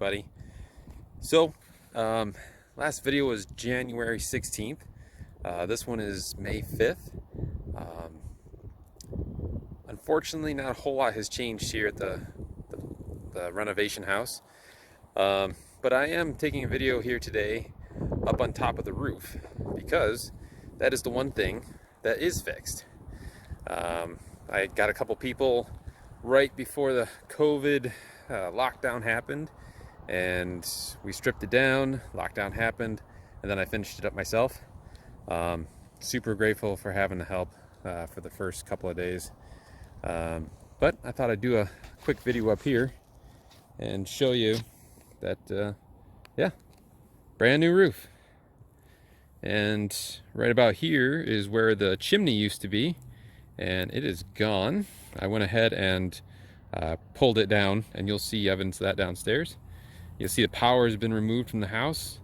everybody. So, last video was January 16th. This one is May 5th. Unfortunately, not a whole lot has changed here at the renovation house. But I am taking a video here today up on top of the roof because that is the one thing that is fixed. I got a couple people right before the COVID lockdown happened, and we stripped it down. Lockdown happened, and then I finished it up myself. Super grateful for having the help for the first couple of days. But I thought I'd do a quick video up here and show you that, yeah, brand new roof. And right about here is where the chimney used to be, and it is gone. I went ahead and pulled it down, and you'll see evidence of that downstairs. You'll see the power has been removed from the house,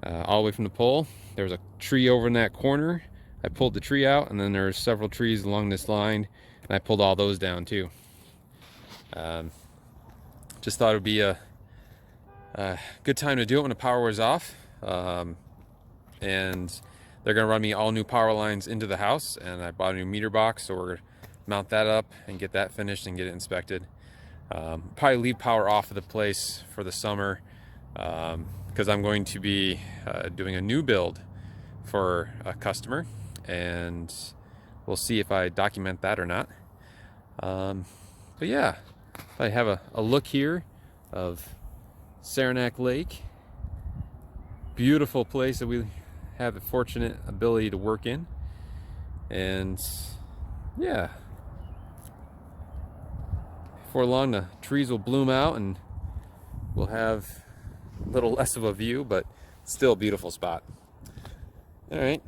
all the way from the pole. There was a tree over in that corner. I pulled the tree out, and then there's several trees along this line, and I pulled all those down too. Just thought it would be a good time to do it when the power was off. And they're gonna run me all new power lines into the house, and I bought a new meter box, so we're gonna mount that up and get that finished and get it inspected. Probably leave power off of the place for the summer because I'm going to be doing a new build for a customer, and we'll see if I document that or not. But yeah, I have a look here of Saranac Lake. Beautiful place that we have the fortunate ability to work in, and yeah, before long the trees will bloom out and we'll have a little less of a view, but still a beautiful spot. All right,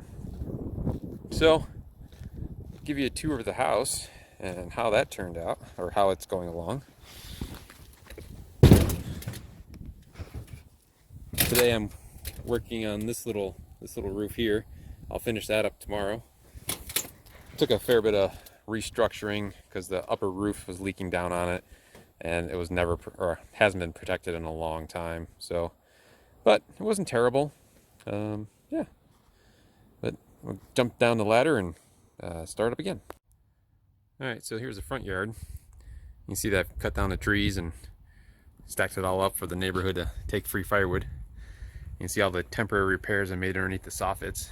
so I'll give you a tour of the house and how that turned out, or how it's going along. Today I'm working on this little roof here. I'll finish that up tomorrow. Took a fair bit of restructuring because the upper roof was leaking down on it, and it was never or hasn't been protected in a long time. So, but it wasn't terrible. Yeah, but we'll jump down the ladder and start up again. All right, so here's the front yard. You can see that I've cut down the trees and stacked it all up for the neighborhood to take free firewood. You can see all the temporary repairs I made underneath the soffits.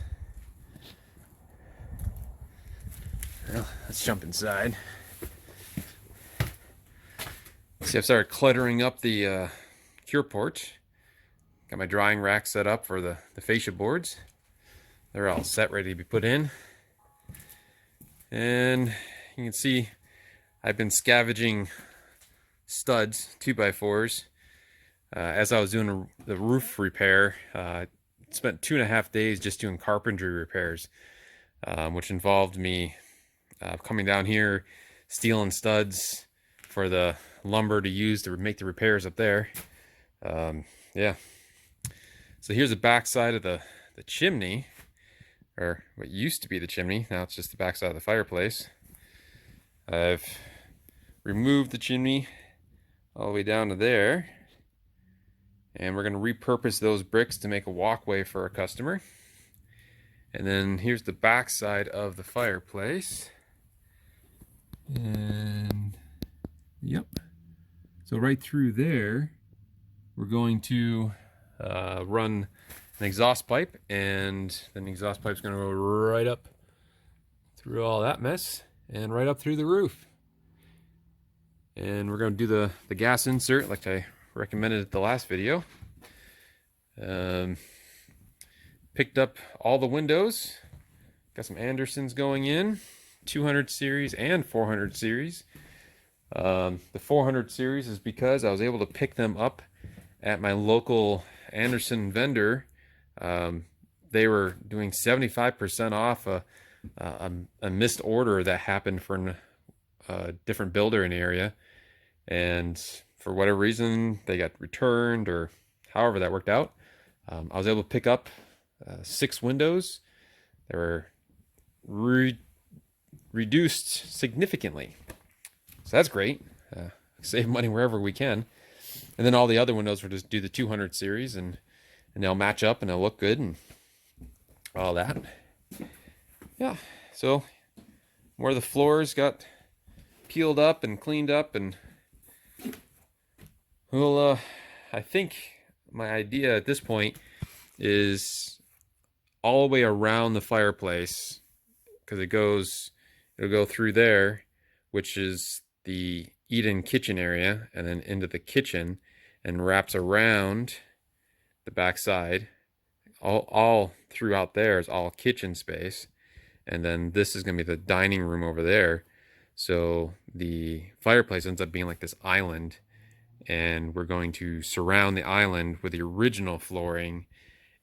Well, let's jump inside. See, I've started cluttering up the cure porch. Got my drying rack set up for the fascia boards. They're all set, ready to be put in. And you can see I've been scavenging studs, 2x4s. As I was doing the roof repair, I spent 2.5 days just doing carpentry repairs, which involved me coming down here, stealing studs for the lumber to use to make the repairs up there. Yeah. So here's the back side of the chimney, or what used to be the chimney. Now it's just the back side of the fireplace. I've removed the chimney all the way down to there. And we're going to repurpose those bricks to make a walkway for a customer. And then here's the back side of the fireplace. And yep. So right through there, we're going to run an exhaust pipe, and then the exhaust pipe's going to go right up through all that mess and right up through the roof. And we're going to do the gas insert like I recommended at the last video. Picked up all the windows. Got some Andersons going in, 200 series and 400 series. The 400 series is because I was able to pick them up at my local Anderson vendor. They were doing 75% off a missed order that happened for a different builder in the area, and for whatever reason they got returned, or however that worked out. I was able to pick up 6 windows. They were reduced significantly, so that's great. Save money wherever we can. And then all the other windows will just do the 200 series, and they'll match up and they'll look good and all that. Yeah, so where the floors got peeled up and cleaned up, and well, I think my idea at this point is all the way around the fireplace, because it'll go through there, which is the eat-in kitchen area, and then into the kitchen, and wraps around the back side. All throughout there is all kitchen space, and then this is going to be the dining room over there. So the fireplace ends up being like this island, and we're going to surround the island with the original flooring,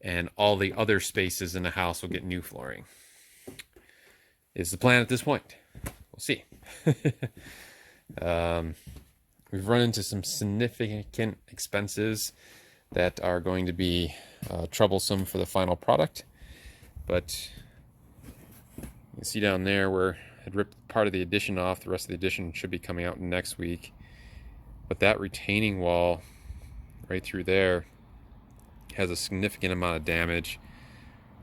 and all the other spaces in the house will get new flooring. Is the plan at this point. We'll see. We've run into some significant expenses that are going to be troublesome for the final product, but you can see down there where I ripped part of the addition off. The rest of the addition should be coming out next week, but that retaining wall right through there has a significant amount of damage,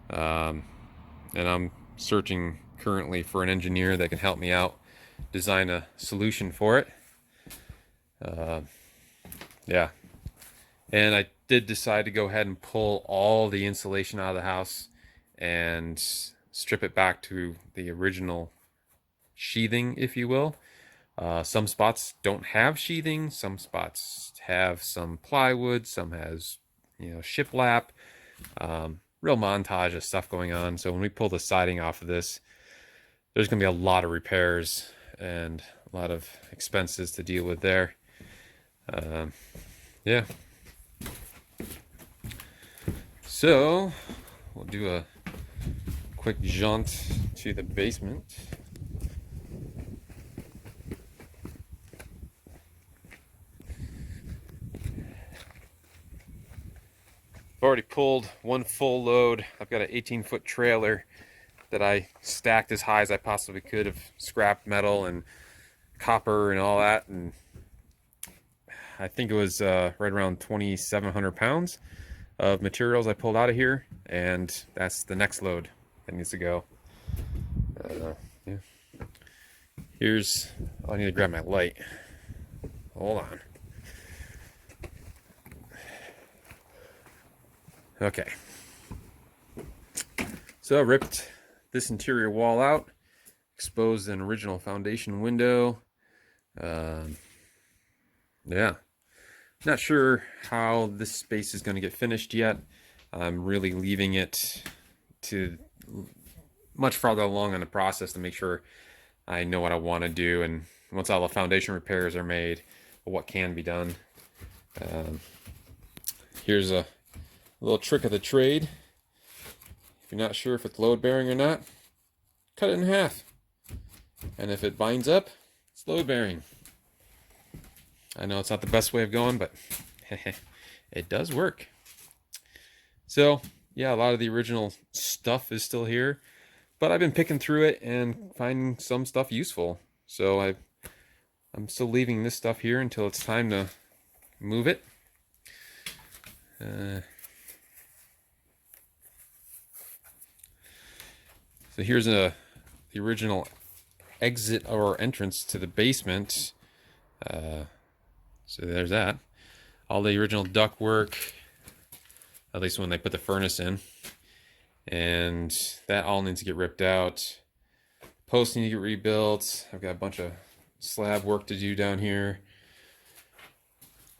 and I'm searching currently for an engineer that can help me out design a solution for it. Yeah, and I did decide to go ahead and pull all the insulation out of the house and strip it back to the original sheathing, if you will. Some spots don't have sheathing, some spots have some plywood, some has, shiplap. Real montage of stuff going on. So when we pull the siding off of this, there's going to be a lot of repairs and a lot of expenses to deal with there. Yeah. So we'll do a quick jaunt to the basement. I've already pulled one full load. I've got an 18-foot trailer that I stacked as high as I possibly could of scrap metal and copper and all that, and I think it was right around 2,700 pounds of materials I pulled out of here, and that's the next load that needs to go. Yeah. I need to grab my light. Hold on. Okay. So I ripped this interior wall out, exposed an original foundation window. Yeah. Not sure how this space is going to get finished yet. I'm really leaving it to much farther along in the process to make sure I know what I want to do, and once all the foundation repairs are made, what can be done. Here's a little trick of the trade. If you're not sure if it's load bearing or not, cut it in half, and if it binds up, it's load bearing. I know it's not the best way of going, but it does work. So yeah, a lot of the original stuff is still here, but I've been picking through it and finding some stuff useful. So I'm still leaving this stuff here until it's time to move it. So here's the original exit or entrance to the basement. So there's that. All the original ductwork, at least when they put the furnace in. And that all needs to get ripped out. Posts need to get rebuilt. I've got a bunch of slab work to do down here.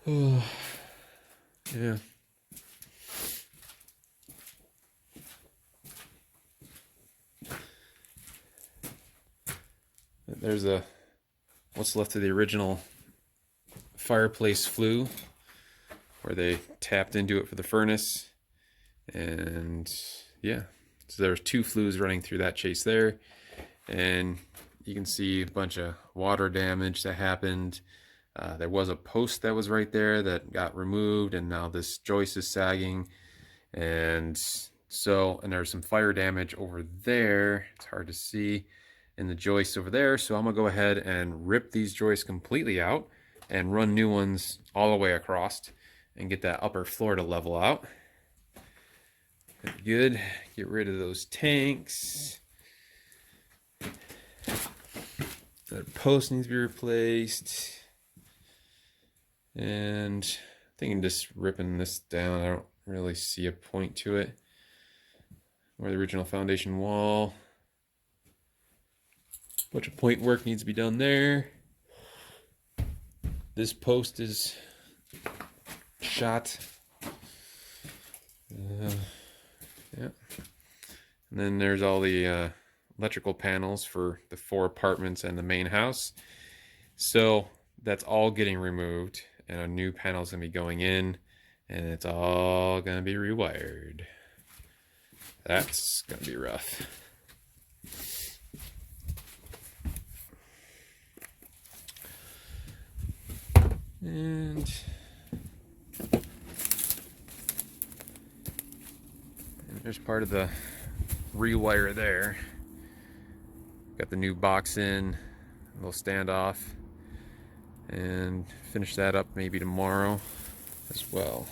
Oh, yeah. There's what's left of the original fireplace flue, where they tapped into it for the furnace. And yeah, so there's two flues running through that chase there, and you can see a bunch of water damage that happened. There was a post that was right there that got removed, and now this joist is sagging, and there's some fire damage over there. It's hard to see in the joist over there, so I'm gonna go ahead and rip these joists completely out and run new ones all the way across and get that upper floor to level out. Good. Get rid of those tanks. That post needs to be replaced. And I think I'm just ripping this down. I don't really see a point to it. Where the original foundation wall. Bunch of point work needs to be done there. This post is shot. Yeah. And then there's all the electrical panels for the 4 apartments and the main house. So that's all getting removed, and a new panel is going to be going in, and it's all going to be rewired. That's going to be rough. And there's part of the rewire there. Got the new box in, a little standoff, and finish that up maybe tomorrow as well.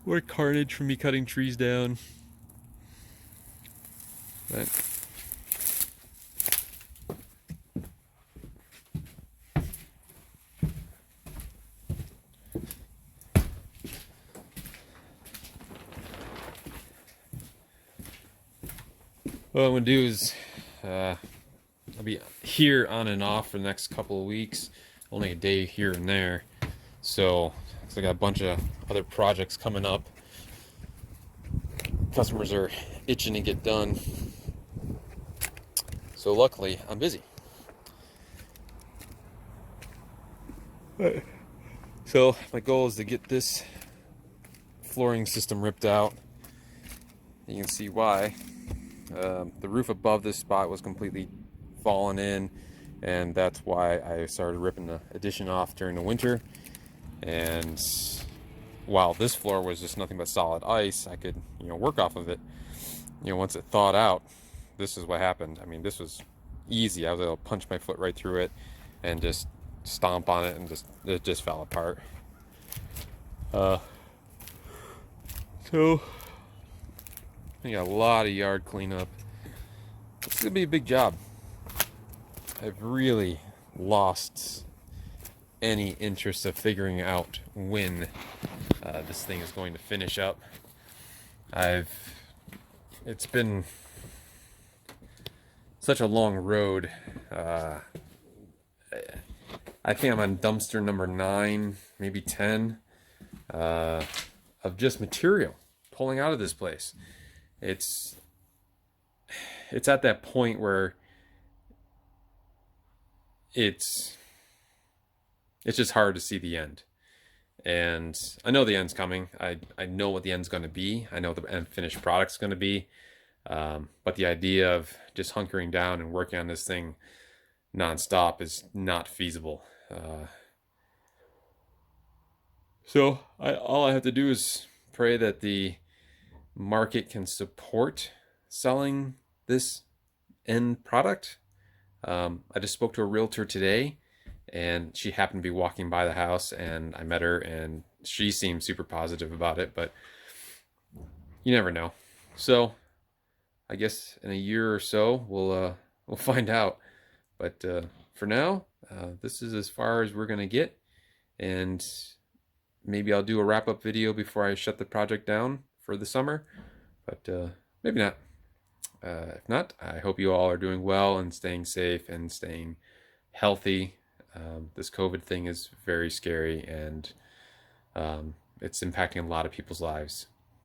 More carnage from me cutting trees down. But what I'm gonna do is I'll be here on and off for the next couple of weeks, only a day here and there. So I got a bunch of other projects coming up. Customers are itching to get done. So luckily, I'm busy. So my goal is to get this flooring system ripped out. You can see why. The roof above this spot was completely fallen in, and that's why I started ripping the addition off during the winter. And while this floor was just nothing but solid ice, I could, work off of it. Once it thawed out, this is what happened. I mean, this was easy. I was able to punch my foot right through it and just stomp on it, and it just fell apart. So I got a lot of yard cleanup. It's gonna be a big job. I've really lost any interest of figuring out when this thing is going to finish up. It's been such a long road. I think I'm on dumpster number 9, maybe 10, of just material pulling out of this place. It's at that point where it's just hard to see the end. And I know the end's coming. I know what the end's going to be. I know what the end finished product's going to be. But the idea of just hunkering down and working on this thing nonstop is not feasible. So all I have to do is pray that the market can support selling this end product. I just spoke to a realtor today, and she happened to be walking by the house, and I met her, and she seemed super positive about it, but you never know. So I guess in a year or so we'll find out. But for now, this is as far as we're gonna get, and maybe I'll do a wrap-up video before I shut the project down for the summer, but maybe not. If not, I hope you all are doing well and staying safe and staying healthy. This COVID thing is very scary, and it's impacting a lot of people's lives.